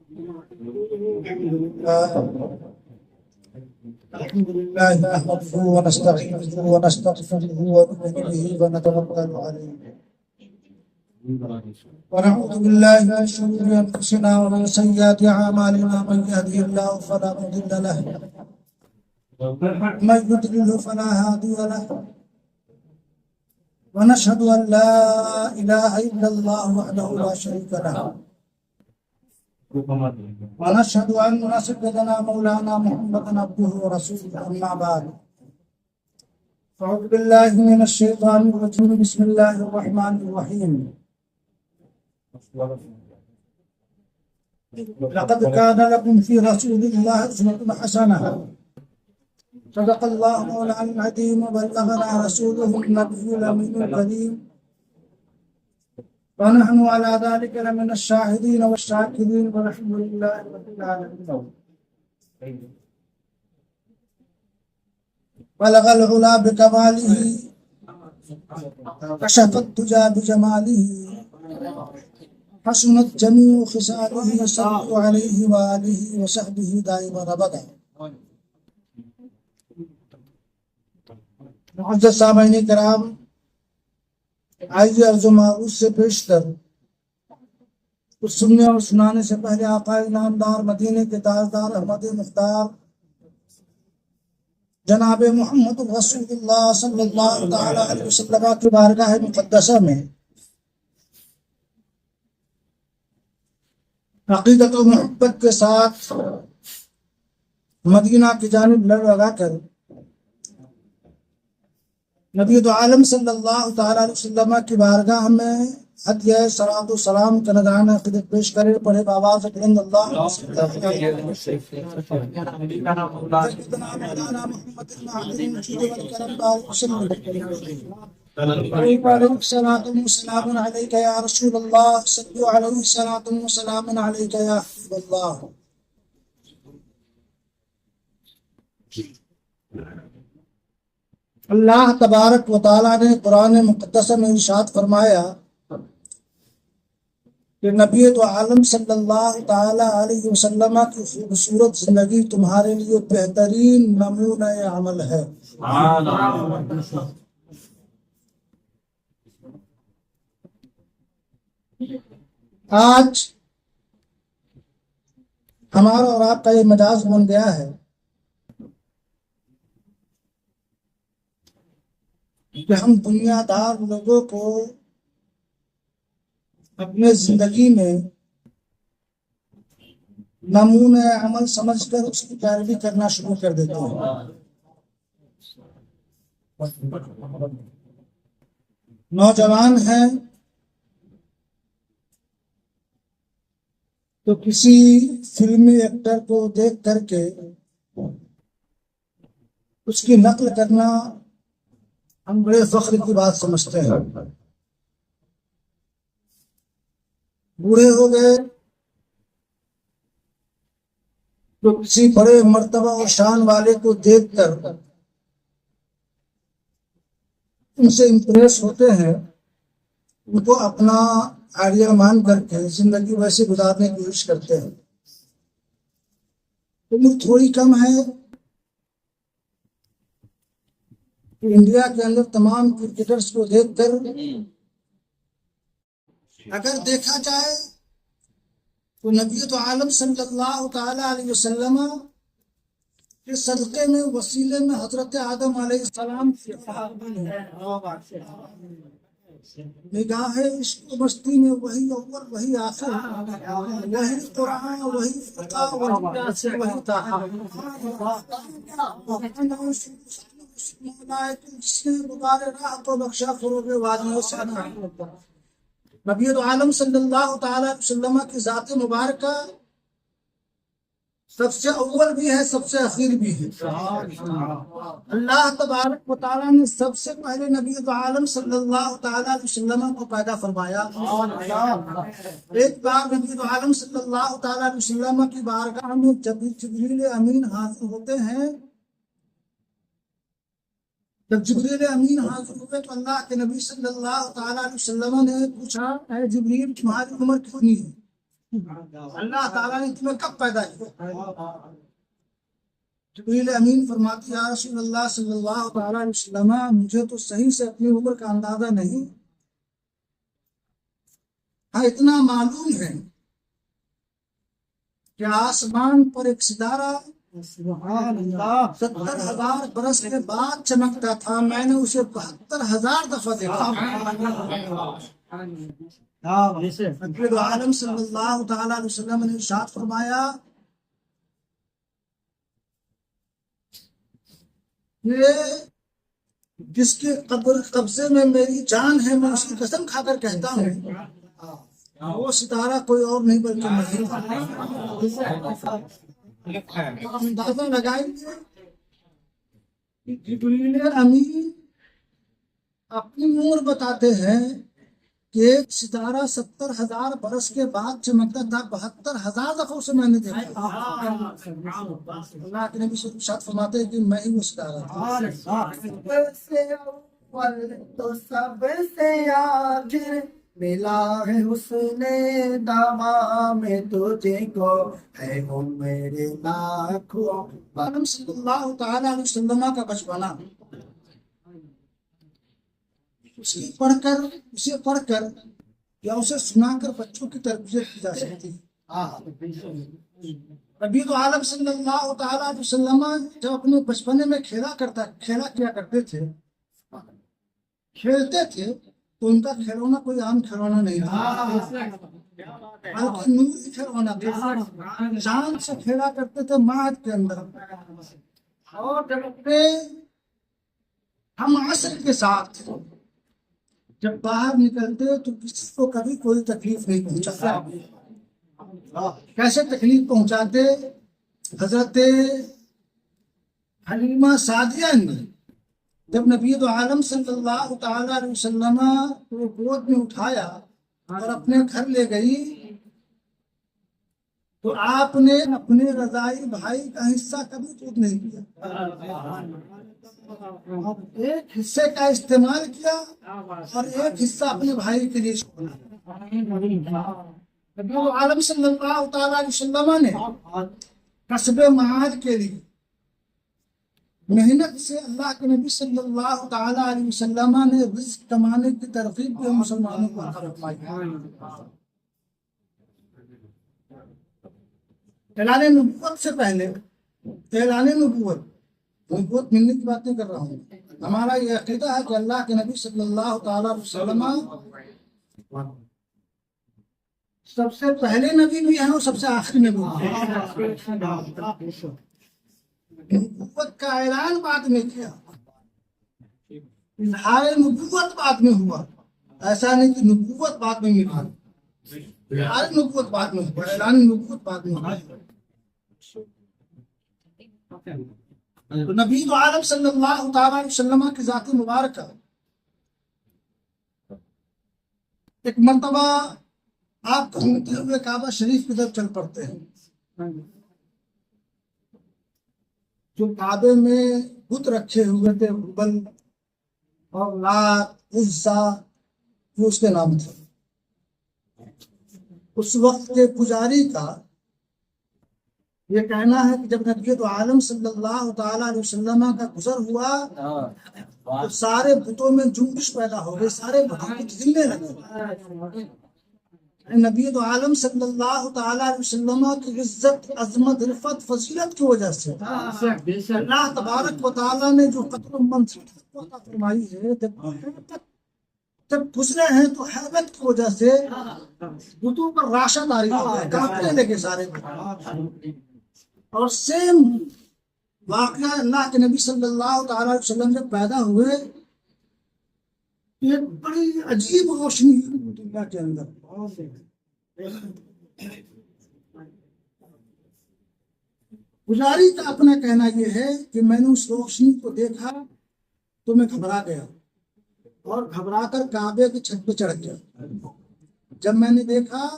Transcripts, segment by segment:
الحمد لله نحمده ونستعينه ونستغفره ونؤمن به ونتوكل عليه ونعوذ بالله من شرور انفسنا ومن سيئات اعمالنا من يهده الله فلا مضل له ومن يضلل فلا هادي له ونشهد ان لا اله الا الله وحده لا شريك له ونشهد ان سيدنا مولانا محمدا عبده ورسوله اما بعد فاعوذ بالله من الشيطان الرجيم بسم الله الرحمن الرحيم لقد كان لكم في رسول الله اسوة حسنة صدق الله مولانا العظيم وبلغنا رسوله النبي الامين الكريم ونحن على ذلك لمن الشاهدين والشاكرين والحمد لله رب العالمين. بلغ العلا بكماله كشف الدجى بجماله حسنت جميع خصاله صلوا عليه وآله وصحبه دائما ابدا. معزز سامعین کرام، آئیے عرض و معروض سے پیشتر کچھ سننے اور سنانے سے پہلے آقا انعامدار مدینے کے تاجدار احمد مختار جناب محمد رسول اللہ صلی اللہ تعالی علیہ وسلم کی بارگاہ مقدسہ میں عقیدت و محبت کے ساتھ مدینہ کی جانب لگا کر نبی دو عالم صلی اللہ تعالی علیہ وسلم کی بارگاہ میں ہدیہ صلاۃ و سلام کا نذرانہ عقیدت پیش کرے. پڑھے بآواز بلند اللہ سیدنا مولانا محمد المعدن والکرم بارک وسلم علیہ الصلاۃ والسلام علیک یا رسول اللہ صلوا علیہ الصلاۃ والسلام علیک یا حبیب اللہ. اللہ تبارک و تعالیٰ نے قرآن مقدس میں ارشاد فرمایا کہ نبی تو عالم صلی اللہ تعالی علیہ وسلم کی خوبصورت زندگی تمہارے لیے بہترین نمونہ عمل ہے. آج ہمارا اور آپ کا یہ مجاز بن گیا ہے کہ ہم دنیا دار لوگوں کو اپنے زندگی میں نمونہ عمل سمجھ کر اس کی پیروی کرنا شروع کر دیتے ہیں. نوجوان ہیں تو کسی فلمی ایکٹر کو دیکھ کر کے اس کی نقل کرنا ہم بڑے فخر کی بات سمجھتے ہیں. بوڑھے ہو گئے تو کسی بڑے مرتبہ اور شان والے کو دیکھ کر ان سے امپریس ہوتے ہیں، ان کو اپنا آئیڈیل مان کر کے زندگی ویسے گزارنے کی کوشش کرتے ہیں. عمر تھوڑی کم ہے، انڈیا کے اندر تمام کرکٹرز کو دیکھ کر اگر دیکھا جائے تو نبی تو عالم صلی اللہ تعالی علیہ وسلم کے صدقے میں وسیلے میں حضرت آدم علیہ السلام نگاہ عشق و مستی میں وہی اول وہی آخر، وہی قرآن وہی فقہ وہی جس نے غبار راہ کو بخشا فروغ وادیوں سے. نبی عالم صلی اللہ تعالی علیہ وسلم کی ذات مبارکہ سب سے اول بھی ہے، سب سے اخیر بھی ہے. اللہ تبارک و تعالیٰ نے سب سے پہلے نبی عالم صلی اللہ تعالی علیہ وسلم کو پیدا فرمایا. ایک بار نبی عالم صلی اللہ تعالی علیہ وسلم کی بارگاہ میں جبریل امین حاضر ہوتے ہیں. جب جبریل امین حاضر ہوئے تو اللہ کے نبی صلی اللہ تعالی علیہ وسلم نے پوچھا، اے جبریل تمہاری عمر کتنی ہے؟ اللہ تعالیٰ نے تمہیں کب پیدا کیا؟ جبریل امین فرماتے یا رسول اللہ صلی اللہ تعالیٰ علیہ وسلم مجھے تو صحیح سے اپنی عمر کا اندازہ نہیں، ہاں اتنا معلوم ہے کہ آسمان پر ایک ستارہ 70,000 برس کے بعد چمکتا تھا، میں نے اسے 72,000 دفعہ دیکھا۔ نبی عالم صلی اللہ تعالیٰ علیہ وسلم نے ارشاد فرمایا کہ جس کے قبضے میں میری جان ہے میں اس کی قسم کھا کر کہتا ہوں وہ ستارہ کوئی اور نہیں بلکہ میں ہوں۔ اندازہ لگائیں کہ جبریل امین اپنی عمر بتاتے ہیں کہ ایک ستارہ 70,000 برس کے بعد چمکتا تھا، 72,000 دفعہ اسے میں نے دیکھا۔ اللہ کے نبی سے ارشاد فرماتے ہیں کہ میں ہی وہ ستارہ تھا۔ تو سب سے آخر ملا ہے حسن دامام تجھے کو ہے وہ میرے لاکھوں۔ عالم صلی اللہ تعالیٰ علیہ وسلم کا بچپنا اسے پڑھ کر یا اسے سنا کر بچوں کی تربیت کی جا سکتی ہے۔ نبی عالم صلی اللہ تعالیٰ علیہ وسلم جب اپنے بچپنے میں کھیلا کیا کرتے تھے، کھیلتے تھے تو ان کا کھلونا کوئی عام کھلونا نہیں تھا بلکہ نوری کھلونا تھا۔ جان سے کھیلا کرتے تھے ماہد کے اندر، اور جب اپنے ہم عصر کے ساتھ جب باہر نکلتے تو کسی کو کبھی کوئی تکلیف نہیں پہنچاتا۔ کیسے تکلیف پہنچاتے؟ حضرت حلیمہ سعدیہ نے جب نبی عالم صلی اللہ تعالیٰ علیہ وسلم کو گود میں اٹھایا اور اپنے گھر لے گئی تو آپ نے اپنے رضائی بھائی کا حصہ کبھی دور نہیں کیا، ایک حصے کا استعمال کیا اور ایک حصہ اپنے بھائی کے لیے چھوڑا۔ نبی عالم صلی اللہ تعالیٰ علیہ وسلم نے کسب معاد کے لیے محنت سے اللہ کے نبی صلی اللہ تعالیٰ علیہ وسلم نے رزق کمانے کی ترغیب بھی مسلمانوں کو عطا فرمائی۔ اعلان نبوت سے پہلے اعلان نبوت ملنے کی بات نہیں کر رہا ہوں، ہمارا یہ عقیدہ ہے کہ اللہ کے نبی صلی اللہ تعالیٰ علیہ وسلم سب سے پہلے نبی بھی ہیں اور سب سے آخری نبی بھی ہیں۔ نبوت کا اعلان بعد میں کیا، اظہار نبوت بعد میں ہوا، ایسا نہیں کہ نبوت بعد میں ملا، اظہار نبوت بعد میں ہوا، اعلان نبوت بعد میں ہوا۔ تو نبی عالم صلی اللہ تعالیٰ علیہ وسلم کی ذات مبارکہ ایک مرتبہ آپ گھومتے ہوئے کعبہ شریف کی طرف چل پڑتے ہیں، جو کعبے میں بت رکھے ہوئے تھے، حبل اور لات عزا جو اس کے نام تھے، اس وقت کے پجاری کا یہ کہنا ہے کہ جب نبی عالم صلی اللہ تعالیٰ علیہ وسلم کا گزر ہوا تو سارے بتوں میں جنبش پیدا ہو گئی، سارے بت ہلنے لگے۔ نبی عالم صلی اللہ تعالیٰ علیہ وسلم کی عزت، عظمت، رفت، فضیلت کی وجہ سے اللہ تبارک و تعالیٰ نے جو قدر و منصب عطا فرمائی ہے، جب گزرے ہیں تو حیبت کی وجہ سے بتوں پر راشا طاری ہو گیا، کانپنے لگے سارے بت۔ اور سیم واقعہ اللہ کے نبی صلی اللہ تعالیٰ علیہ وسلم جب پیدا ہوئے، ایک بڑی عجیب روشنی دنیا کے اندر۔ پجاری کا اپنا کہنا یہ ہے کہ میں نے اس روشنی کو دیکھا تو میں گھبرا گیا اور گھبرا کر کعبے کی چھت پہ چڑھ گیا۔ جب میں نے دیکھا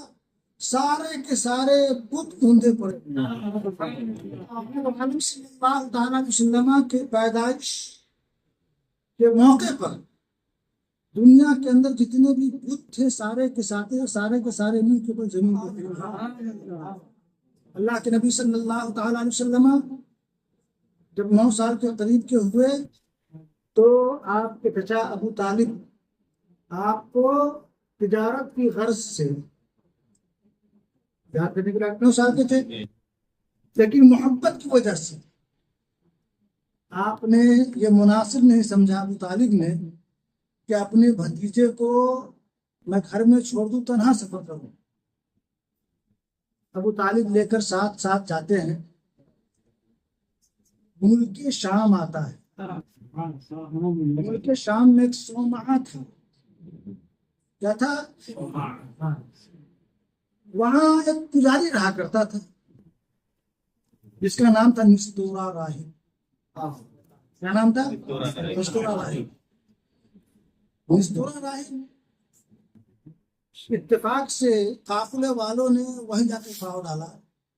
سارے کے سارے بت گوندے پڑے۔ محمد صلی اللہ تعالیٰ علیہ وسلم کے پیدائش کے موقع پر دنیا کے اندر جتنے بھی بت تھے سارے کے سارے منہ کے اوپر زمین پر تھے۔ اللہ کے نبی صلی اللہ تعالی علیہ وسلم جب 9 سال کے قریب کے ہوئے تو آپ کے چچا ابو طالب آپ کو تجارت کی غرض سے تجارت کرنے کے لیے 9 سال کے تھے، لیکن محبت کی وجہ سے آپ نے یہ مناسب نہیں سمجھا ابو طالب نے کہ اپنے بھتیجے کو میں گھر میں چھوڑ دوں، تنہا سفر کروں۔ ابو طالب لے کر ساتھ جاتے ہیں۔ ملک شام آتا ہے، ملک شام میں ایک صومعہ تھا۔ کیا تھا؟ وہاں ایک پجاری رہا کرتا تھا جس کا نام تھا نستورہ راہب۔ کیا نام تھا؟ نستورہ راہب۔ نستورہ راہب اتفاق سے قافلے والوں نے وہیں جا کے پاؤ ڈالا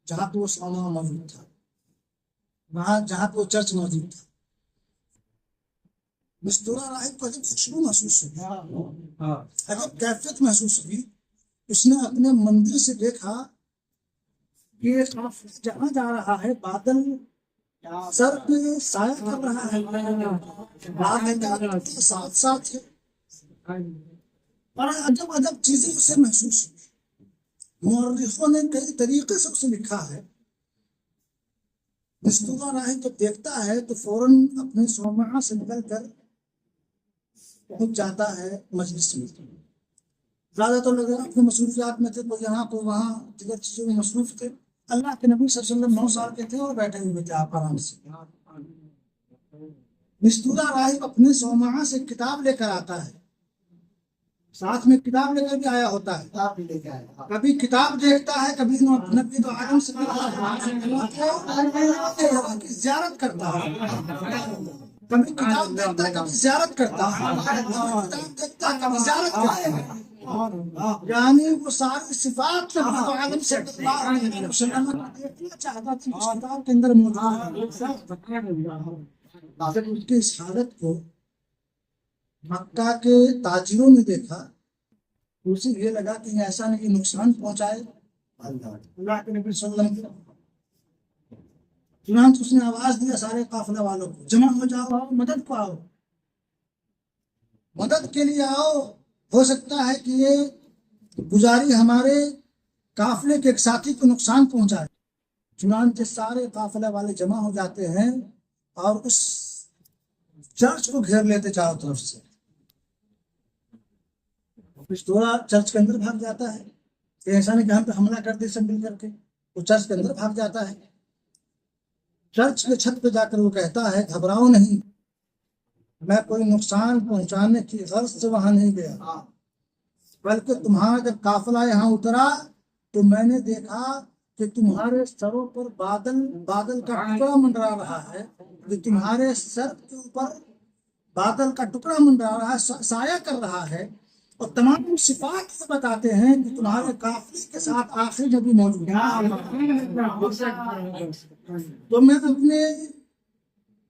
جہاں پہ وہ صومعہ موجود تھا، وہاں جہاں پہ وہ چرچ موجود تھا۔ نستورہ راہب کو عجب خوشبو محسوس ہوئی، عجب کیفیت محسوس ہوئی۔ اس نے اپنے مندر سے دیکھا کہ جہاں جا رہا ہے بادل سر پہ سایہ کر رہا ہے، بادل ساتھ ساتھ ہے، اور عجب چیزیں اسے محسوس ہوئی۔ مورخوں نے کئی طریقے سے اسے لکھا ہے۔ نستورہ راہب جب دیکھتا ہے تو فوراً اپنے صومعہ سے نکل کر پہنچ جاتا ہے مجلس میں۔ زیادہ تر لوگ اپنے مصروفیات میں تھے، کوئی یہاں کوئی وہاں، دیگر چیزوں میں مصروف تھے۔ اللہ کے نبی صلی اللہ علیہ وسلم 9 سال کے تھے اور بیٹھے ہوئے تھے آپ آرام سے۔ نستورہ راہب اپنے صومعہ سے کتاب لے کر آتا ہے، ساتھ میں کتاب لے کر بھی آیا ہوتا ہے۔ کبھی کتاب دیکھتا ہے، کبھی نبی عالم سے زیارت کرتا ہے، کبھی کتاب دیکھتا ہے، کبھی زیارت کرتا ہے، کتاب دیکھتا ہے، کبھی زیارت کرتا ہے۔ یعنی وہ ساری صفات نبی عالم صلی اللہ علیہ وسلم کو دیکھنا چاہتا تھا، اس کتاب کے اندر موجود ہے۔ جب اس کی اس حالت کو مکہ کے تاجروں نے دیکھا تو اسے یہ لگا کہ ایسا نہیں نقصان پہنچائے اللہ کے نبی صلی اللہ علیہ وسلم۔ چنانچہ اس نے آواز دیا سارے قافلے والوں کو، جمع ہو جاؤ، آؤ مدد کو، آؤ مدد کے لیے آؤ، ہو سکتا ہے کہ یہ پجاری ہمارے قافلے کے ایک ساتھی کو نقصان پہنچائے۔ چنانچہ سارے قافلے والے جمع ہو جاتے ہیں اور اس چرچ کو گھیر لیتے چاروں طرف سے۔ نستورہ چرچ کے اندر بھاگ جاتا ہے کہ ایسا نہیں کہ ہم پہ حملہ کرتے سب مل کر کے، وہ چرچ کے اندر بھاگ جاتا ہے۔ چرچ کے چھت پہ جا کر وہ کہتا ہے گھبراؤ نہیں، میں کوئی نقصان پہنچانے کی غرض سے وہاں نہیں گیا، بلکہ تمہارا جب قافلہ یہاں اترا تو میں نے دیکھا کہ تمہارے سروں پر بادل کا ٹکڑا منڈرا رہا ہے، کہ تمہارے سر کے اوپر بادل کا ٹکڑا منڈرا رہا ہے، سایہ کر رہا ہے، اور تمام صفات سے بتاتے ہیں کہ تمہارے قافلے کے ساتھ آخری نبی موجود ہے۔ تو میں اپنے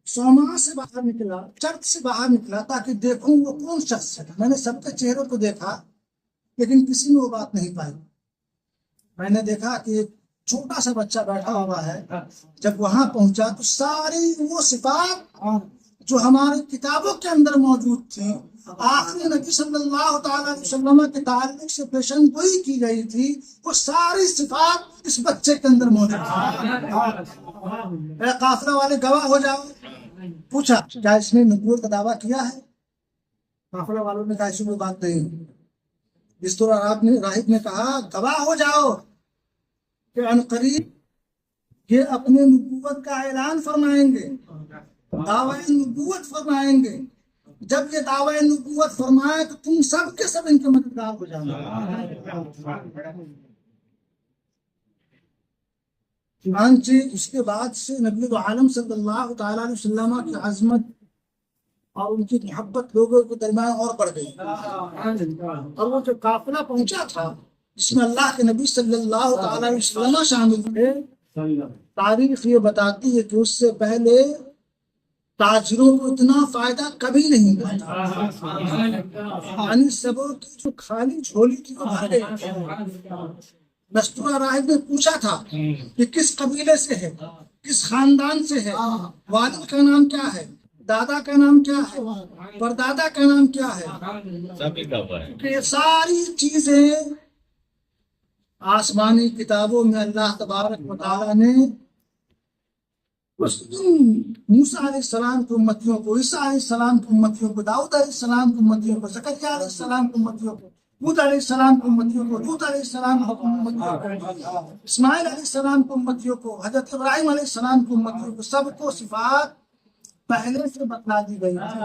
صومعہ سے باہر نکلا، چرچ سے باہر نکلا تاکہ دیکھوں وہ کون شخص ہے۔ میں نے سب کے چہروں کو دیکھا لیکن کسی میں وہ بات نہیں پائی۔ میں نے دیکھا کہ ایک چھوٹا سا بچہ بیٹھا ہوا ہے۔ جب وہاں پہنچا تو ساری وہ صفات جو ہماری کتابوں کے اندر موجود تھی، آخری نبی صلی اللہ تعالی علیہ وسلم کے تعلق سے پیشن گوئی کی گئی تھی، وہ ساری صفات اس بچے کے اندر موجود تھی۔ اے قافلہ والے گواہ ہو جاؤ، پوچھا کیا اس نے نبوت کا دعویٰ کیا ہے؟ قافلہ والوں نے کہا ایسی کوئی بات نہیں۔ نستورہ راہب نے کہا گواہ ہو جاؤ کہ عنقریب یہ اپنے نبوت کا اعلان فرمائیں گے، دعوی نبوت فرمائیں گے۔ جب یہ دعوی نبوت فرمائے تو تم سب کے سب ان کے مددگار ہو جاؤ۔ چنانچہ اس کے بعد سے نبی عالم صلی اللہ تعالی علیہ وسلم کی عظمت اور ان کی محبت لوگوں کے درمیان اور بڑھ گئی، اور وہ جو قافلہ پہنچا تھا جس میں اللہ کے نبی صلی اللہ تعالی علیہ وسلم شامل تھے، تاریخ یہ بتاتی ہے کہ اس سے پہلے تاجروں کو اتنا فائدہ کبھی نہیں ملا، یعنی سبوں کی جو خالی جھولی تھی وہ بھرے۔ مستورہ راہب نے پوچھا تھا کہ کس قبیلے سے ہے، کس خاندان سے ہے، والد کا نام کیا ہے، دادا کا نام کیا ہے، پردادا کا نام کیا ہے، کہ یہ ساری چیزیں آسمانی کتابوں میں اللہ تبارک و تعالیٰ نے اس موسیٰ علیہ السلام کی امتیوں کو، عیسیٰ علیہ السلام کی امتیوں کو، داؤد علیہ السلام کی امتیوں کو، زکریا علیہ السلام کی امتیوں کو، ہود علیہ السلام کی امتیوں کو، لوط علیہ السلام کی امتیوں کو، اسماعیل علیہ السلام کی امتیوں کو، حضرت ابراہیم علیہ السلام کی امتیوں کو، سب کو صفات پہلے سے بتلا دی گئی تھی۔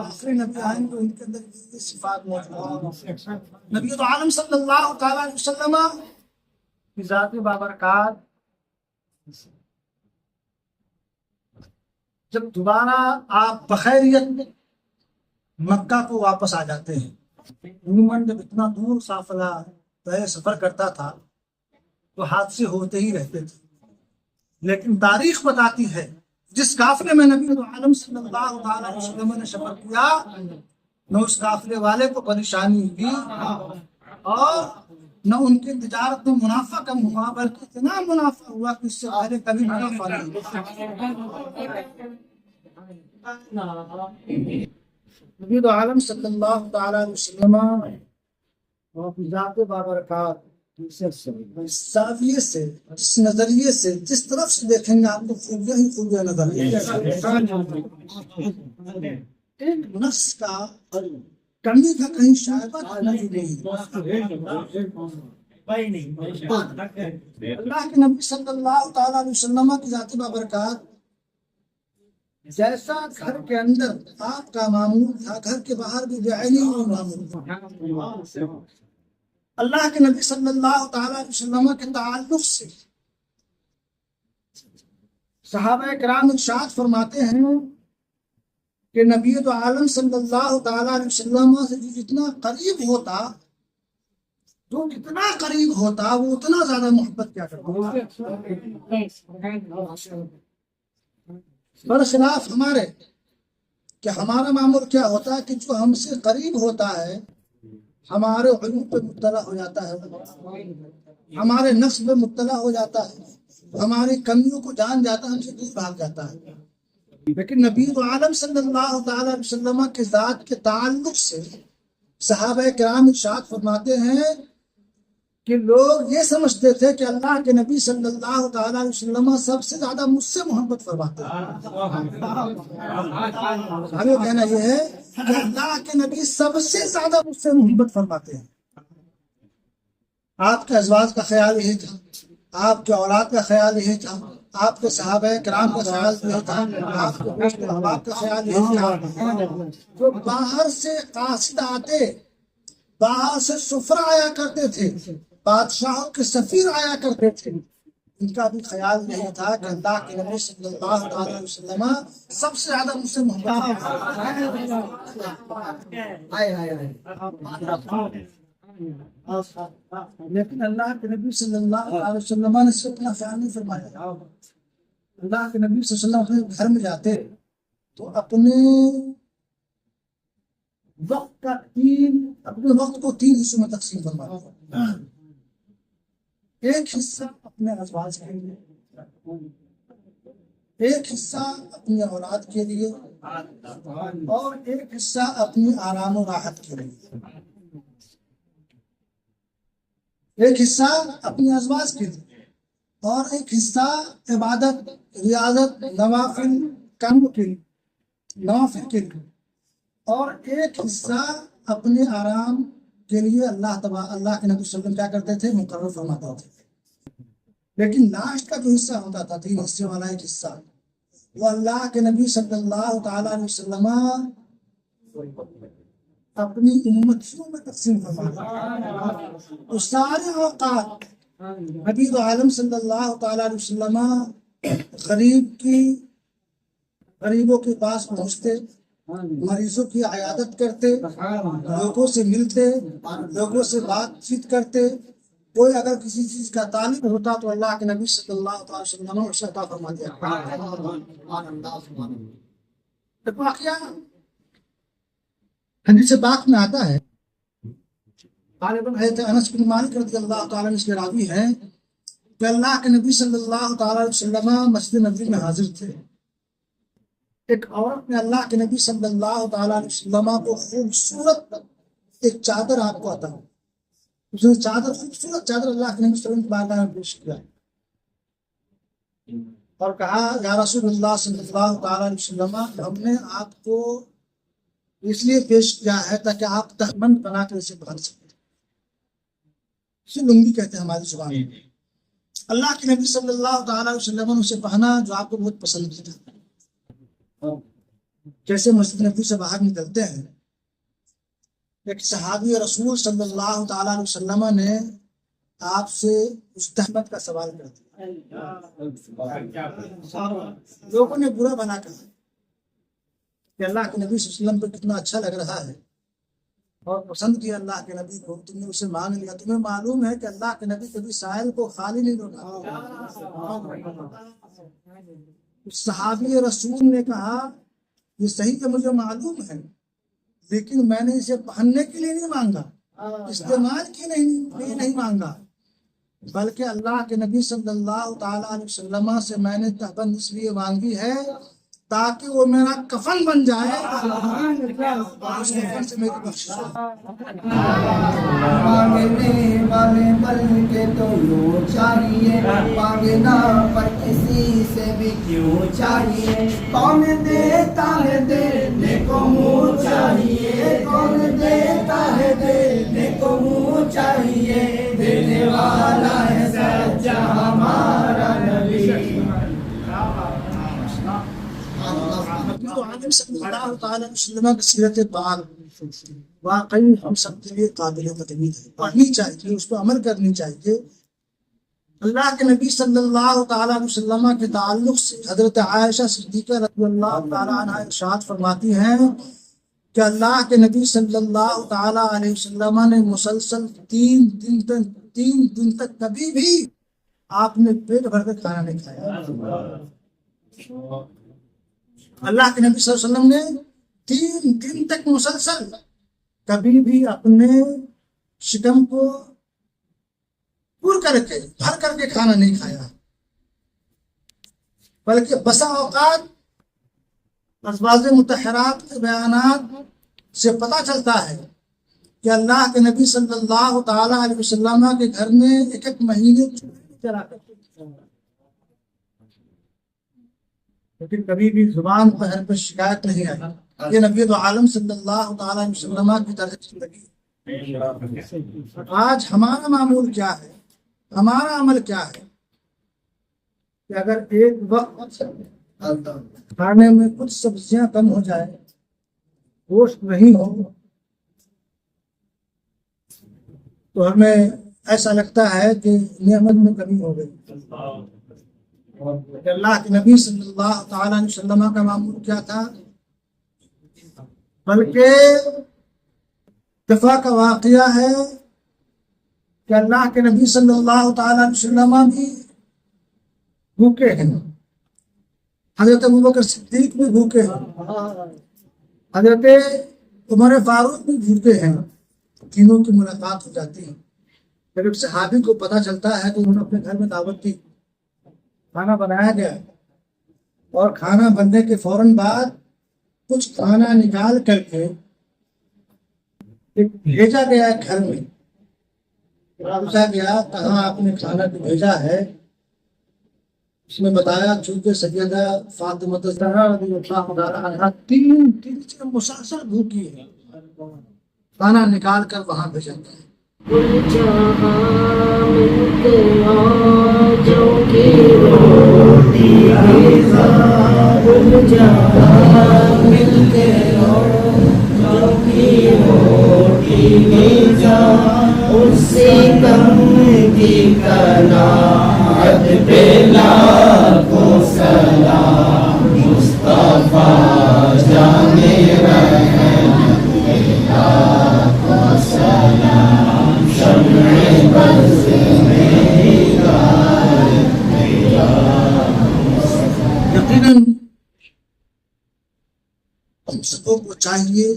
آخری نبی آئیں گے ان کے اندر یہ صفات موجود ہیں۔ نبی تو عالم صلی اللہ تعالیٰ علیہ وسلم کی ذات بابرکات جب دوبارہ آپ بخیریت مکہ کو واپس آ جاتے ہیں، عموماً جب اتنا دور قافلہ طے سفر کرتا تھا تو حادثے ہوتے ہی رہتے تھے، لیکن تاریخ بتاتی ہے جس قافلے میں نبی عالم صلی اللہ تعالیٰ علیہ وسلم نے سفر کیا نہ اس قافلے والے کو پریشانی ہوئی اور نہ ان کی تجارت میں منافع کم ہوا، بلکہ اتنا منافع ہوا کہ اس سے پہلے کبھی منافع نہیں ہوا۔ نبی عالم صلی اللہ تعالیٰ علیہ وسلم اور ذات بابرکات اس زاویے سے، اس نظریے سے، جس طرف سے دیکھیں گے آپ کو خوبیاں ہی خوبیاں نظر آئیں گی۔ ایک نفس کا کمی کا کہیں شائبہ نہیں گئی۔ اللہ کے نبی صلی اللہ تعالیٰ علیہ وسلم کی ذات بابرکات جیسا گھر کے اندر آپ کا معمول تھا، گھر کے باہر بھی بعینی معمول تھا۔ اللہ کے نبی صلی اللہ تعالیٰ علیہ وسلم کے تعلق سے صحابہ کرام ارشاد فرماتے ہیں کہ نبی تو عالم صلی اللہ تعالیٰ علیہ وسلم سے جتنا قریب ہوتا، جو کتنا قریب ہوتا وہ اتنا زیادہ محبت کیا کرتا۔ برخلاف ہمارے کہ ہمارا معمول کیا ہوتا ہے کہ جو ہم سے قریب ہوتا ہے ہمارے عیوب پہ مطلع ہو جاتا ہے، ہمارے نفس پہ مطلع ہو جاتا ہے، ہماری کمیوں کو جان جاتا ہے، ہم سے دور بھاگ جاتا ہے۔ لیکن نبی عالم صلی اللہ تعالیٰ علیہ وسلم کے ذات کے تعلق سے صحابہ کرام ارشاد فرماتے ہیں کہ لوگ یہ سمجھتے تھے کہ اللہ کے نبی صلی اللہ تعالیٰ علیہ وسلم سب سے زیادہ مجھ سے محبت فرماتے ہیں۔ ہمیں کہنا یہ ہے کہ اللہ کے نبی سب سے زیادہ مجھ سے محبت فرماتے ہیں۔ آپ کے ازواج کا خیال یہی تھا، آپ کے اولاد کا خیال یہی تھا، آپ کے صحابہ کرام کا خیال یہی تھا، آپ کے دوست احباب کا خیال یہی تھا۔ جو باہر سے قاصد آتے، باہر سے سفرا آیا کرتے تھے، بادشاہوں کے سفیر آیا کرتے تھے، ان کا بھی خیال یہی تھا کہ اللہ کے نبی صلی اللہ علیہ وسلم سب سے زیادہ مجھ سے محبت ہے۔ لیکن اللہ کے نبی صلی اللہ علیہ وسلم نے صرف اپنا خیال نہیں فرمایا۔ اللہ کے نبی صلی اللہ علیہ وسلم اپنے گھر میں جاتے تو اپنے وقت کو 3 حصوں میں تقسیم فرماتے۔ ایک حصہ اپنے ازواج کے لیے، ایک حصہ اپنی اولاد کے لیے، اور ایک حصہ اپنی آرام و راحت کے لیے۔ ایک حصہ اپنی ازواج کے لیے اور ایک حصہ عبادت، ریاضت، نوافل کے لیے، اور ایک حصہ اپنے آرام کے لیے اللہ کے نبی صلی اللہ علیہ وسلم کیا کرتے تھے، مقرر فرماتے تھے۔ لیکن لاسٹ کا جو حصہ ہوتا تھا، 3 حصے والا ایک حصہ، وہ اللہ کے نبی صلی اللہ تعالیٰ علیہ وسلم اپنی امتیوں میں تقسیم فرماتے تھے۔ اس سارے اوقات نبی عالم صلی اللہ تعالیٰ علیہ وسلم غریبوں کے پاس پہنچتے، مریضوں کی عیادت کرتے، لوگوں سے ملتے، لوگوں سے بات چیت کرتے، کوئی اگر کسی چیز کا طالب ہوتا تو اللہ کے نبی صلی اللہ علیہ وسلم نے اسے عطا فرما دیا۔ ایک واقعہ حدیث پاک میں آتا ہے، غالباً حضرت انس بن مالک رضی اللہ تعالیٰ عنہ سے راوی ہے کہ اللہ کے نبی صلی اللہ تعالیٰ علیہ وسلم مسجد نبوی میں حاضر تھے۔ ایک عورت نے اللہ کے نبی صلی اللہ تعالیٰ علیہ وسلم کو خوبصورت ایک چادر آپ کو عطا، اس نے چادر، خوبصورت چادر اللہ کے نبی صلی اللہ علیہ وسلم کی بارگاہ میں پیش کیا اور کہا یا رسول اللہ صلی اللہ تعالیٰ علیہ وسلم، ہم نے آپ کو اس لیے پیش کیا ہے تاکہ آپ تہمند بنا کر اسے پہن سکیں، اسے لنگی کہتے ہیں ہماری زبان میں۔ اللہ کے نبی صلی اللہ تعالیٰ علیہ وسلم نے اسے پہنا جو آپ کو بہت پسند تھا۔ جیسے مسجد نبوی سے باہر نکلتے ہیں، ایک صحابی رسول صلی اللہ تعالیٰ علیہ وسلم نے آپ سے اس تہمت کا سوال کر دیا۔ لوگوں نے برا بنا کہا کہ اللہ کے نبی صلی اللہ علیہ وسلم پہ کتنا اچھا لگ رہا ہے اور پسند کیا اللہ کے نبی کو، تم نے اسے مانگ لیا۔ تمہیں معلوم ہے کہ اللہ کے نبی کبھی سائل کو خالی نہیں روکا۔ صحابی رسول نے کہا یہ صحیح کہ مجھے معلوم ہے، لیکن میں نے اسے پہننے کے لیے نہیں مانگا، استعمال کے لیے نہیں مانگا، بلکہ اللہ کے نبی صلی اللہ تعالیٰ علیہ وسلم سے میں نے تہبند اس لیے مانگی ہے تاکہ وہ میرا کفن بن جائے، اس کفن سے میری بخشش ہو۔ مانگنے والے بل کے تو یوں چاہیے، مانگنا پر کسی سے بھی کیوں چاہیے، کون دیتا ہے دینے کو منہ چاہیے، کون دیتا ہے دینے کو منہ چاہیے، دینے والا ہے سچا ہمارا نبی۔ تو عالم صلی اللہ تعالیٰ علیہ وسلم کی سیرت پاک واقعی ہم سب کے لیے قابل تقلید ہے، پڑھنی چاہیے، اس پر عمل کرنی چاہیے۔ اللہ کے نبی صلی اللہ تعالیٰ علیہ وسلم کے تعلق سے حضرت عائشہ صدیقہ رضی اللہ تعالیٰ عنہ ارشاد فرماتی ہیں کہ اللہ کے نبی صلی اللہ تعالیٰ علیہ وسلم نے مسلسل 3 دن تک کبھی بھی آپ نے پیٹ بھر کر کھانا نہیں کھایا۔ اللہ کے نبی صلی اللہ علیہ وسلم نے 3 دن تک مسلسل کبھی بھی اپنے شکم کو بھر کر کے کھانا نہیں کھایا، بلکہ بسا اوقات ازواج مطہرات کے بیانات سے پتہ چلتا ہے کہ اللہ کے نبی صلی اللہ تعالیٰ علیہ وسلم کے گھر میں ایک مہینے چلا کرتے، لیکن کبھی بھی زبان پر شکایت نہیں آئی۔ یہ نبی عالم صلی اللہ تعالیٰ علیہ وسلم کی طرز زندگی۔ آج ہمارا معمول کیا ہے، ہمارا عمل کیا ہے کہ اگر ایک وقت کھانے میں کچھ سبزیاں کم ہو جائے، گوشت نہیں ہو، تو ہمیں ایسا لگتا ہے کہ نعمت میں کمی ہو گئی۔ اللہ کے نبی صلی اللہ تعالیٰ علیہ وسلم کا معمول کیا تھا؟ بلکہ دفعہ کا واقعہ ہے کہ اللہ کے نبی صلی اللہ تعالیٰ علیہ وسلم بھی بھوکے ہیں، حضرت ابوبکر صدیق بھی بھوکے ہیں، حضرت عمر فاروق بھی بھوکے ہیں، تینوں کی ملاقات ہو جاتی ہے۔ جب ایک صحابی کو پتہ چلتا ہے کہ انہوں نے اپنے گھر میں دعوت دی، کھانا بنایا گیا اور کھانا بننے کے فوراً بعد کچھ کھانا نکال کر کے بھیجا گیا گھر میں، پوچھا گیا کہاں آپ نے کھانا بھیجا ہے؟ اس نے بتایا چونکہ سیدہ فاطمہ الزہرا رضی اللہ تعالیٰ عنہا 3 دن سے مسلسل بھوکی ہے، کھانا نکال کر وہاں بھیجا گیا۔ اس سے کم کی قناعت پہ لاکھوں سلام، مصطفیٰ جانے رحمت لاکھوں سلام، شمع بز یقیناً ہم سبوں کو چاہیے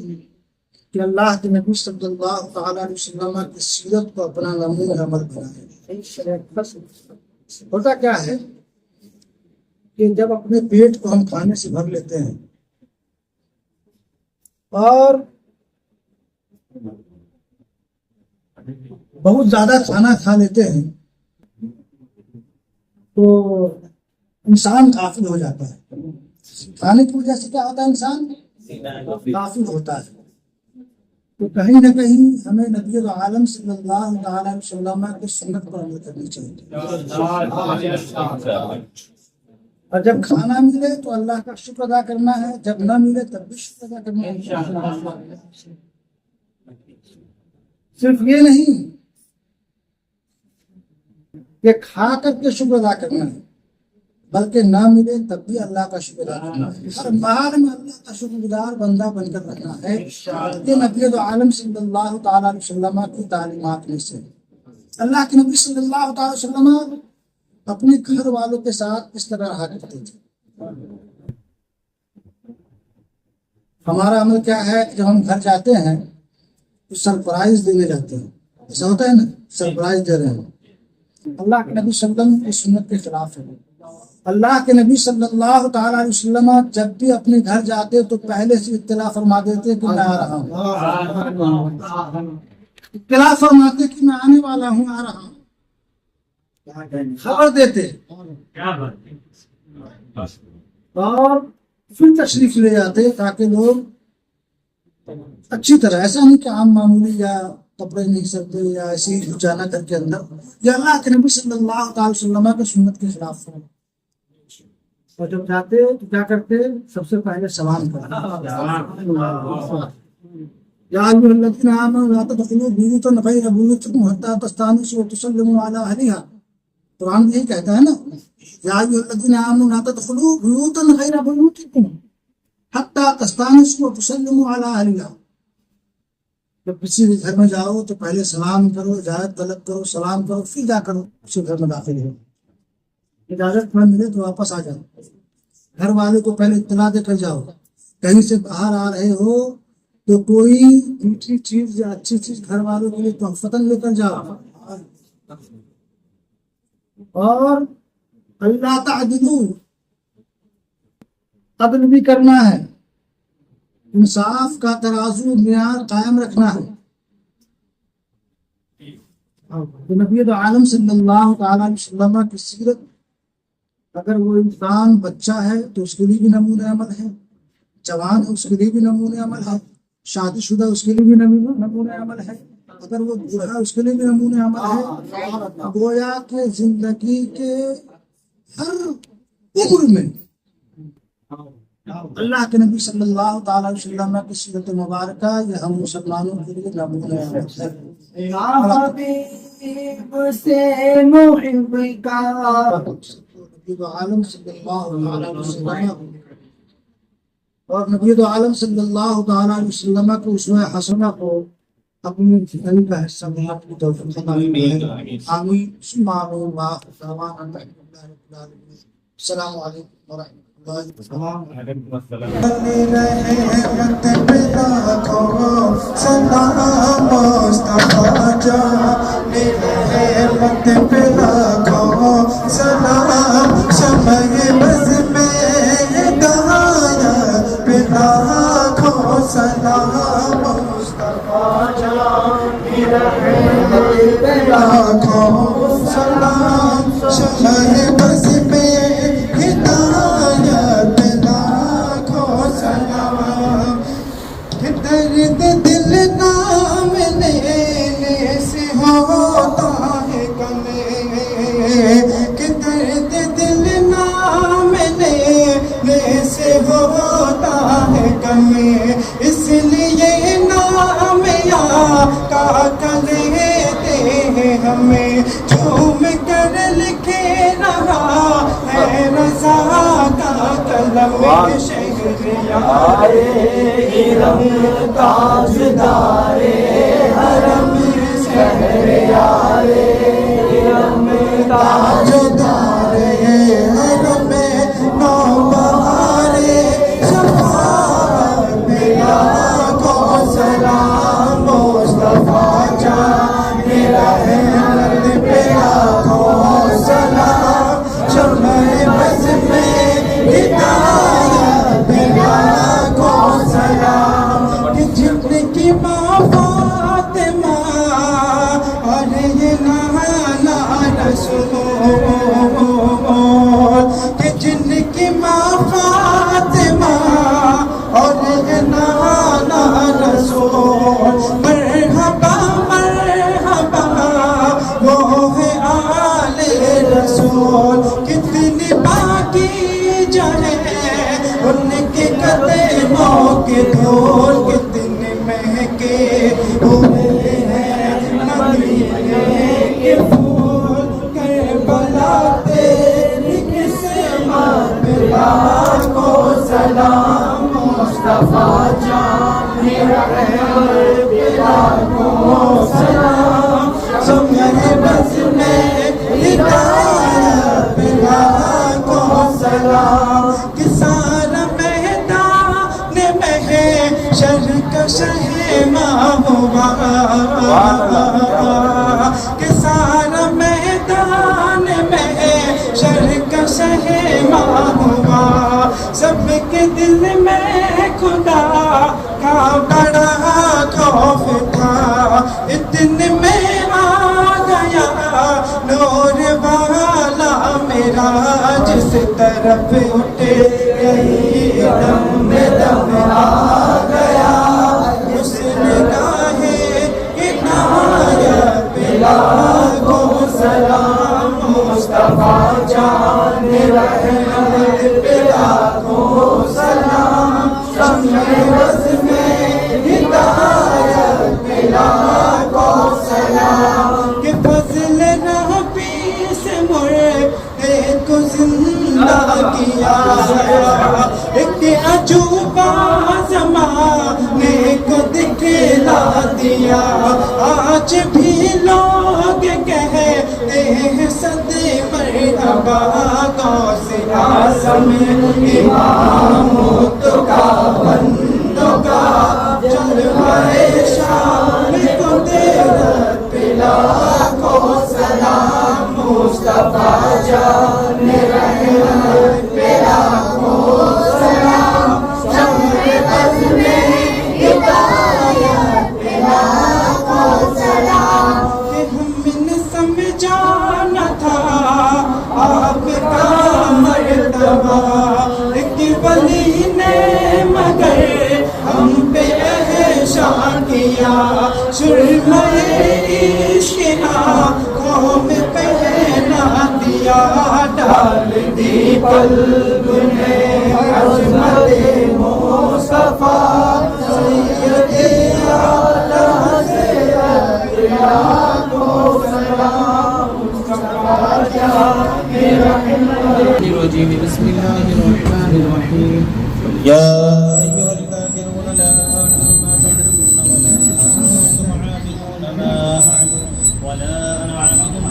کہ اللہ کے نبی صلی اللہ تعالیٰ علیہ وسلم کی سیرت کو اپنا نمونہ عمل بنائیں۔ ہوتا کیا ہے کہ جب اپنے پیٹ کو ہم کھانے سے بھر لیتے ہیں اور بہت زیادہ کھانا کھا لیتے ہیں تو انسان غافل ہو جاتا ہے۔ کھانے کی وجہ سے کیا ہوتا ہے؟ انسان غافل ہوتا ہے۔ تو کہیں نہ کہیں ہمیں نبی عالم صلی اللہ تعالی علیہ وسلم کی سنت پر عمل کرنی چاہیے، اور جب کھانا ملے تو اللہ کا شکر ادا کرنا ہے، جب نہ ملے تب بھی شکر ادا کرنا ہے۔ صرف یہ نہیں کہ کھا کر کے شکر ادا کرنا ہے، بلکہ نہ ملے تب بھی اللہ کا شکر ادا کرنا ہے۔ ہر بار میں اللہ کا شکر گزار بندہ بن کر رکھنا ہے۔ یہ نبی عالم صلی اللہ تعالیٰ علیہ وسلم کی تعلیمات میں سے۔ اللہ کے نبی صلی اللہ تعالیٰ علیہ وسلم اپنے گھر والوں کے ساتھ اس طرح رہا کرتے تھے۔ ہمارا عمل کیا ہے کہ جب ہم گھر جاتے ہیں تو سرپرائز دینے جاتے ہیں، ایسا ہوتا ہے نا، سرپرائز دے رہے ہیں۔ اللہ کے نبی صلی اللہ علیہ وسلم کی سنت کے خلاف ہے۔ اللہ کے نبی صلی اللہ تعالیٰ علیہ وسلم جب بھی اپنے گھر جاتے تو پہلے سے اطلاع فرما دیتے کہ میں آ رہا ہوں، اطلاع فرماتے کہ میں آنے والا ہوں، آ رہا ہوں، خبر دیتے اور پھر تشریف لے جاتے تاکہ لوگ اچھی طرح، ایسا نہیں کہ عام معمولی یا کپڑے نہیں سکتے یا ایسے ہی اچانک کر کے اندر، یا اللہ کے نبی صلی اللہ تعالی وسلم کی سنت کے خلاف ہے۔ اور جب جاتے تو کیا کرتے؟ سب سے پہلے سلام کرتے۔ یا ایھا الذین آمنوا لا تدخلوا بیوتا غیر بیوتکم حتی تستأنسوا وتسلموا علی اہلہا۔ قرآن یہی کہتا ہے نا، یا ایھا الذین آمنوا لا تدخلوا بیوتا غیر بیوتکم حتی تستأنسوا وتسلموا علی اہلہا۔ جب کسی بھی گھر میں جاؤ تو پہلے سلام کرو، اجازت طلب کرو، سلام کرو، پھر جا کرو اسی گھر میں داخل ہو۔ اجازت نہ ملے تو واپس آ جاؤ۔ گھر والے کو پہلے اطلاع دے کر جاؤ۔ کہیں سے باہر آ رہے ہو تو کوئی میٹھی چیز یا اچھی چیز گھر والوں کے لیے تحفتاً لے کر جاؤ۔ اور اللہ تعدلوا، عدل بھی کرنا ہے، انصاف کا ترازو معیار قائم رکھنا ہے۔ نبی عالم صلی اللہ تعالیٰ علیہ وسلم کی سیرت، اگر وہ انسان بچہ ہے تو اس کے لیے بھی نمونہ عمل ہے، جوان ہے اس کے لیے بھی نمونہ عمل ہے، شادی شدہ اس کے لیے بھی نمونہ عمل ہے، اگر وہ بوڑھا اس کے لیے بھی نمونہ عمل ہے۔ گویا کہ زندگی کے ہر عمر میں اللہ کے نبی صلی اللہ تعالیٰ علیہ وسلم کی سیرت مبارکہ یہ ہم مسلمانوں کے لیے نمونہ عمل ہے۔ حبیب سے محب کا نبی عالم صلی اللہ علیہ وسلم اور نبی عالم صلی اللہ تعالیٰ علیہ وسلم کو اسوہ حسنہ کو اپنی زندگی کا حصہ بنانے کی توفیق عطا فرمائے۔ آمین ثم آمین وآخر دعوانا الحمد للہ رب العالمین۔ السلام علیکم ورحمۃ درد دل نام لینے سے ہوتا ہے کمیں، کہ درد دل نام لینے سے ہوتا ہے کمیں، اس لیے نام آقا کا لیتے ہیں ہمیں، جھوم کر لکھے رہا ہے رضا کا قلم، شہریار ارم تاجدار حرم، شہریار ارم تاجدار حرم، نو کی جائے ان کے قدموں کے دھول کتنے مہکے ہوئے ہیں مدینے کے پھول کربلا تیری قسمت پہ لاکھوں سلام مصطفیٰ جان رحمت پہ لاکھوں سلام سمجھے بس میں ہدایت پہ لاکھوں سلام کہ سارا میدان محشر کا شہنشاہ ہوا کہ سارا میدان محشر کا شہنشاہ ہوا سب کے دل میں خدا کا بڑا خوف تھا اتنے میں آ گیا نور والا میرا جس طرف اٹھے گئی دم میں دم آ گیا اس نگاہ عنایت پہ لاکھوں سلام مصطفیٰ جان رحمت پہ لاکھوں سلام سمجھے بس میں ہدایت پہ لاکھوں سلام کہ فضل نبی سے مردے کو زندہ کیا ایک عجوبہ زمانے کو دکھلا دیا آج بھی لوگ کہتے ہیں صدے مرحبا غوث اعظم اماموں کا بندوں کا جلوہ شان کو تیرت پہ لاکھوں سلام مصطفیٰ جان رحمت پہ لاکھوں سلام شمع بز میں ہدایت پہ لاکھوں سلام کہ ہم نے سمجھا نہ تھا آپ کا مرتبہ کہ ولی نے مگر ہم پہ احسان کیا سرمۂ عشق آنکھوں میں پہنا دیا ڈال دی قلب میں عظمت مصطفیٰ سید اعلیٰ حضرت لاکھوں سلام مصطفیٰ جان رحمت الرجیم بسم اللہ الرحمن الرحیم یا ایھا الکافرون لا اعبد ما تعبدون ولا انتم عابدون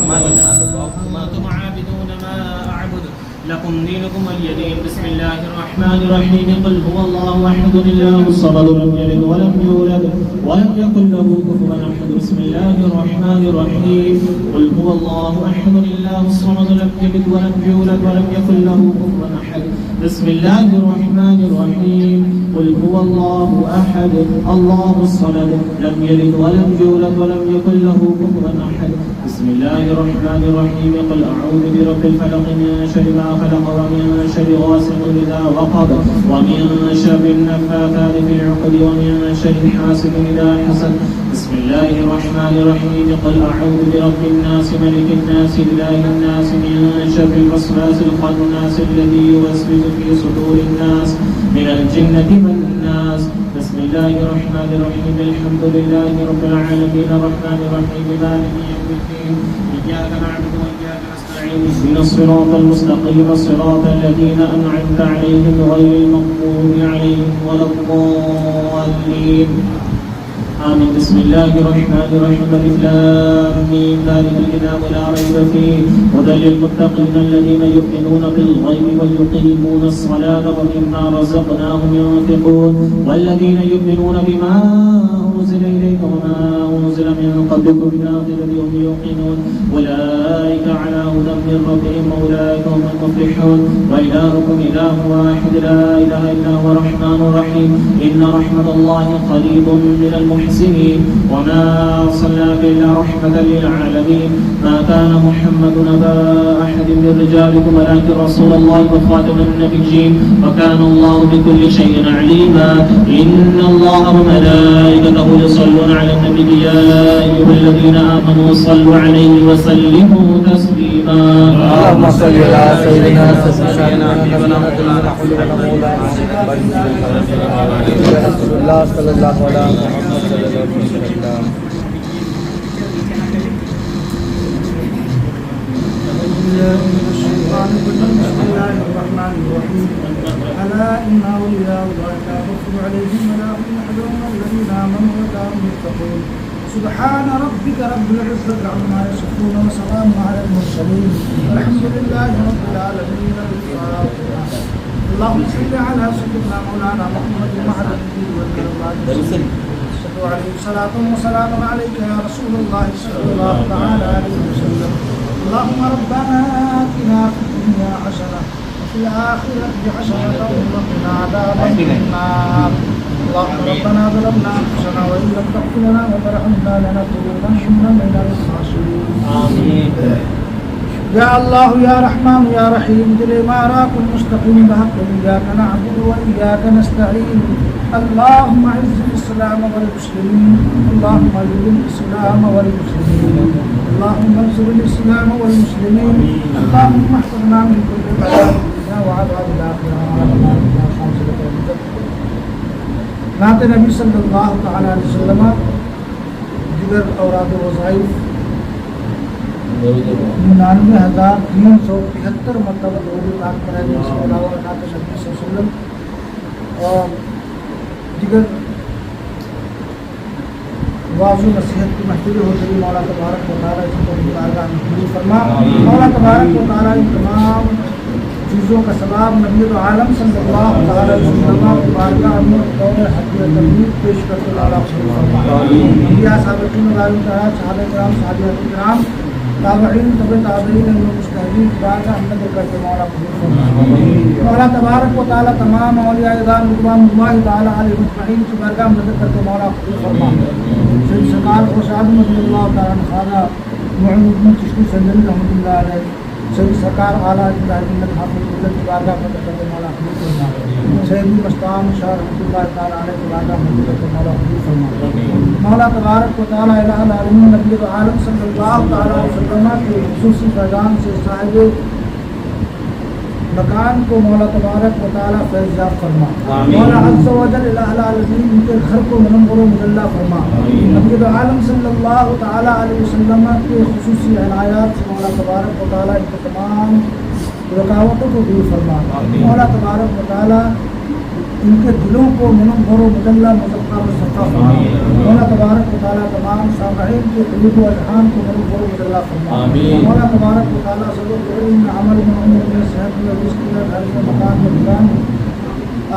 ما اعبد ولا انتم عابدون ما اعبد لكم دينكم ولي دين بسم الله الرحمن الرحيم قل هو الله احد الله الصمد لم يلد ولم يولد ولم يكن له كفوا احد بسم الله الرحمن الرحيم قل هو الله احد الله الصمد لم يلد ولم يولد ولم يكن له كفوا احد بسم الله الرحمن الرحيم قل هو الله احد الله الصمد لم يلد ولم يولد ولم يكن له كفوا احد بسم الله الرحمن الرحيم قل اعوذ برب الفلق من شر ما خلق ومن شر غاسق اذا وقب ومن شر النفاثات في العقد ومن شر حاسد اذا حسد بسم الله الرحمن الرحيم قل اعوذ برب الناس ملك الناس اله الناس من شر الوسواس الخناس الذي يوسوس في صدور الناس من الجنة والناس بسم الله الرحمن الرحيم الحمد لله رب العالمين الرحمن الرحيم مالك يوم الدين إياك نعبد وإياك نستعين اهدنا الصراط المستقيم صراط الذين أنعمت عليهم غير المغضوب عليهم ولا الضالين آمين بسم الله الرحمن الرحيم ألف لام ميم ذلك الكتاب لا ريب فيه هدى للمتقين الذين يؤمنون بالغيب ويقيمون الصلاة ومما رزقناهم ينفقون والذين يؤمنون بما أنزل إليك وما أنزل من قبلك بالآخرة هم يوقنون أولئك على هدى من ربهم وأولئك هم المفلحون وإلهكم إله واحد لا إله إلا هو الرحمن الرحيم إن رحمة الله قريب من المحسنين وما أرسلناك إلا رحمة للعالمين ما كان محمد أبا أحد من رجالكم ولكن رسول الله وخاتم النبيين وكان الله بكل شيء عليما إن الله وملائكته يصلون على النبي يا أيها الذين آمنوا صلوا عليه وسلموا تسليما اللهم صل على سيدنا سيدنا حبيبنا مولانا رسول الله صلى الله عليه محمد صلى الله عليه وسلم. بسم الله الرحمن الرحيم. ألا إن أولياء الله لا خوف عليهم ولا هم يحزنون الذين آمنوا وكانوا يتقون. سبحان ربك رب العزة عما يصفون وسلام على المرسلين والحمد لله رب العالمين. اللهم صل على سيدنا مولانا محمد وعلى آله وصحبه صلوا عليه صلاة وسلام عليك يا رسول الله صلى الله تعالى عليه وسلم. اللهم ربنا آتنا في الدنيا حسنة وفي الآخرة حسنة وقنا عذاب النار. اللهم ربنا ظلمنا أنفسنا وإن لم تغفر لنا وترحمنا لنكونن من الخاسرين. آمين. يا الله يا رحمن يا رحيم دل ما راك المستقيم بحق إياك نعبد وإياك نستعين. اللهم اعز الإسلام والمسلمين. اللهم اعز الإسلام والمسلمين. اللهم انصر الإسلام والمسلمين. اللهم احفظنا من كل بلاء وعذاب الآخرة. نعت نبی صلی اللہ تعالی علیہ وسلم دیگر اوراد وظائف 99,373 مرتبہ درود پاک پڑھا جائے اس کے علاوہ نعت نبی صلی اللہ علیہ وسلم اور دیگر واضح نصیحت کی محفل ہو رہی. مولا تبارک و تعالیٰ اس کو بارگاہ میں قبول فرما. مولا تبارک و تعالیٰ ان تمام چیزوں کا ثواب نبی عالم صلی اللہ تعالی علیہ وسلم کی بارگاہ میں دور حدیث تبلیغ پیش کرتے اللہ قبول فرما. انبیاء صحابین علیہم صحابہ کرام صحابیات کرام تابعین تبع تابعین مجتہدین کی بارگاہ میں نظر کرتے مولا قبول فرما. مولا تبارک و تعالی تمام اولیاء اعظام رضوان اللہ تعالی علیہم اجمعین کی بارگاہ میں نظر کرتے مولا قبول فرما. سید سرکار خوشاد رضی اللہ تعالی عنہ خواجہ معین الدین چشتی سنجری رحمۃ اللہ علیہ سید سرکار اعلیٰ حضرت حافظ ملت کی بارگاہ میں نظر کرتے مولا قبول فرما. سید مستعان شاہ رحمۃ اللہ تعالی علیہ کی بارگاہ میں نظر کرتے مولا قبول فرما. مولا تبارک و تعالی الہ العالمین نبی عالم صلی اللہ تعالی علیہ وسلم کے خصوصی فیضان سے صاحب مکان کو مولا تبارک و تعالی فیض یاب فرما. مولا عز و جل الہ العالمین ان کے گھر کو منور و مجلہ فرما. نبی عالم صلی اللہ تعالی علیہ وسلم کے خصوصی عنایات سے مولا تبارک و تعالی ان کے تمام رکاوٹوں کو دور فرما. مولا تبارک و تعالی ان کے دلوں کو منور و مجلہ مصفا و صفا فرما. مولا تبارک و تعالی تمام سامعین کے قلوب و اذہان کو منور و مجلہ فرما. مولا تبارک و تعالی سب علم عمل میں عمر میں صحت میں رزق میں گھر میں مکان میں دکان میں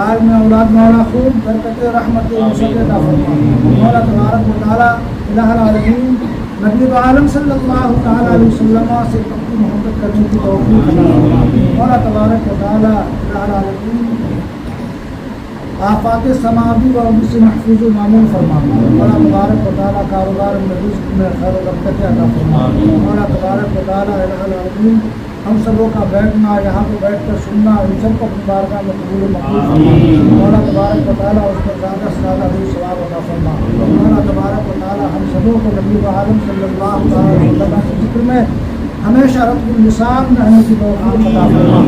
آل میں اولاد مولا خوب برکت رحمت وسعت عطا فرما. مولا تبارک و تعالی الہ العالمین نبی عالم صلی اللہ تعالی علیہ وسلم سے اپنی محبت کرنے کی توفیق عطا فرما. مولا تبارک و تعالی الہ العالمین آفات سماوی و ان سے محفوظ و معمول فرما. مولا تبارک و تعالی کاروبار میں رزق میں خیر و برکت عطا فرما. مولا تبارک و تعالی الہ العالمین ہم سبوں کا بیٹھنا یہاں پہ بیٹھ کر سننا ان سب کو اپنی بارگاہ میں قبول و مقبول فرما. مولا تبارک و تعالی اس پر زیادہ سے زیادہ بھی ثواب عطا فرما. مولا تبارک و تعالی ہم سبوں کو نبی عالم صلی اللہ علیہ وسلم کے ذکر میں ہمیشہ رب اللسان رہنے کی توفیق عطا فرما.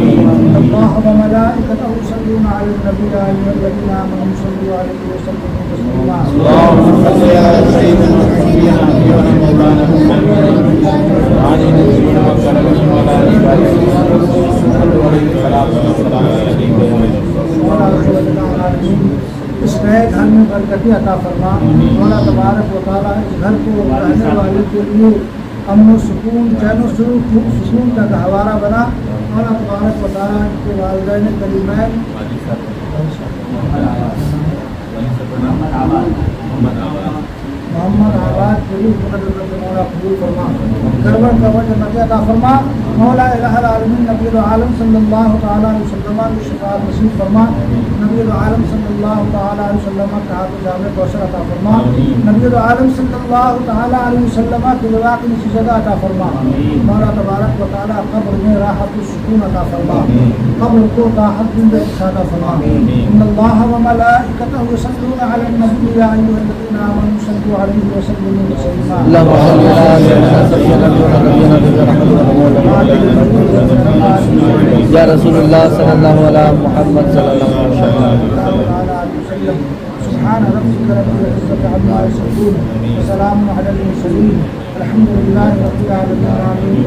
اللہ و ملائکتہ یصلون علی النبی یا ایھا الذین آمنوا صلوا علیہ وسلموا تسلیما. اللهم صل علی سیدنا مولانا محمد وعلى نبینا محمد وعلى آلہ اس نئے گھر میں برکتی عطا فرما. مولا تبارک و تعالی اس گھر کو رہنے والے کے لیے امن و سکون چین و سکون کا گہوارہ بنا. مولا تبارک و تعالی ان کے والدین کریمین محمد آباد قریب مولا قبول فرما. گربر کبر جنت عطا فرما. مولا الہ العالمین نبی عالم صلی اللہ تعالی علیہ وسلم کی شفاعت نصیب فرما. نبی عالم صلی اللہ تعالی علیہ وسلم کا ہاتھ جامع کوثر عطا فرما. نبی عالم صلی اللہ تعالی علیہ وسلم کے لواء کی نشیزہ عطا فرما. مولا تبارک و تعالی قبر میں راحت و سکون عطا فرما. قبر کو راحت دن عطا فرما. ان اللہ و ملائکتہ یصلون علی النبی یا ایھا الذین آمنوا صلوا عليه وسلم تسليما اللهم صل على سيدنا ونبينا محمد يا رسول الله صلى الله على محمد صلى الله عليه وسلم. سبحان ربك رب العزة عما يصفون وسلام على المرسلين الحمد لله رب العالمين.